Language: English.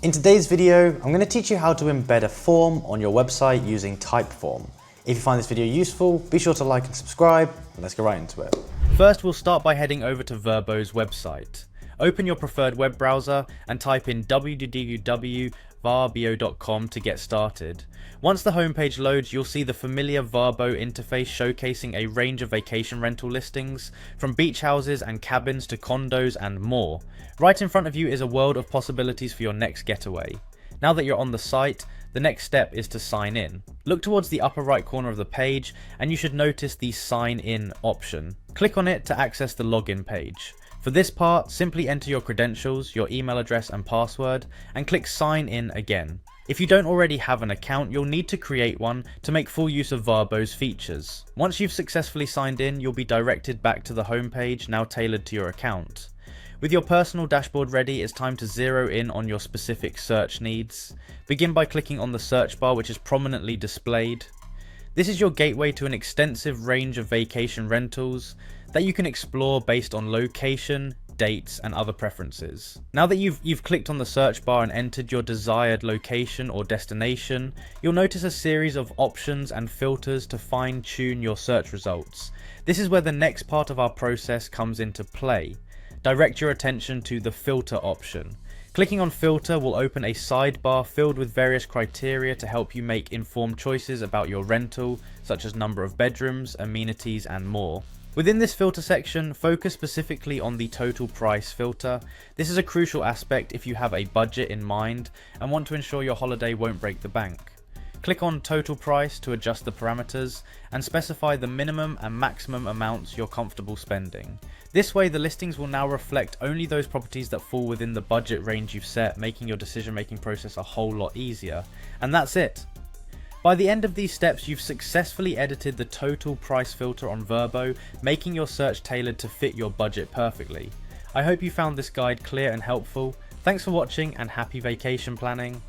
In today's video, I'm going to teach you how to embed a form on your website using Typeform. If you find this video useful, be sure to like and subscribe, and let's get right into it. First, we'll start by heading over to Vrbo's website. Open your preferred web browser and type in www.vrbo.com to get started. Once the homepage loads, you'll see the familiar Vrbo interface showcasing a range of vacation rental listings, from beach houses and cabins to condos and more. Right in front of you is a world of possibilities for your next getaway. Now that you're on the site, the next step is to sign in. Look towards the upper right corner of the page and you should notice the sign in option. Click on it to access the login page. For this part, simply enter your credentials, your email address and password, and click sign in again. If you don't already have an account, you'll need to create one to make full use of Vrbo's features. Once you've successfully signed in, you'll be directed back to the home page, now tailored to your account. With your personal dashboard ready, it's time to zero in on your specific search needs. Begin by clicking on the search bar, which is prominently displayed. This is your gateway to an extensive range of vacation rentals that you can explore based on location, dates, and other preferences. Now that you've clicked on the search bar and entered your desired location or destination, you'll notice a series of options and filters to fine-tune your search results. This is where the next part of our process comes into play. Direct your attention to the filter option. Clicking on filter will open a sidebar filled with various criteria to help you make informed choices about your rental, such as number of bedrooms, amenities, and more. Within this filter section, focus specifically on the total price filter. This is a crucial aspect if you have a budget in mind and want to ensure your holiday won't break the bank. Click on total price to adjust the parameters and specify the minimum and maximum amounts you're comfortable spending. This way, the listings will now reflect only those properties that fall within the budget range you've set, making your decision-making process a whole lot easier. And that's it. By the end of these steps, you've successfully edited the total price filter on Vrbo, making your search tailored to fit your budget perfectly. I hope you found this guide clear and helpful. Thanks for watching and happy vacation planning.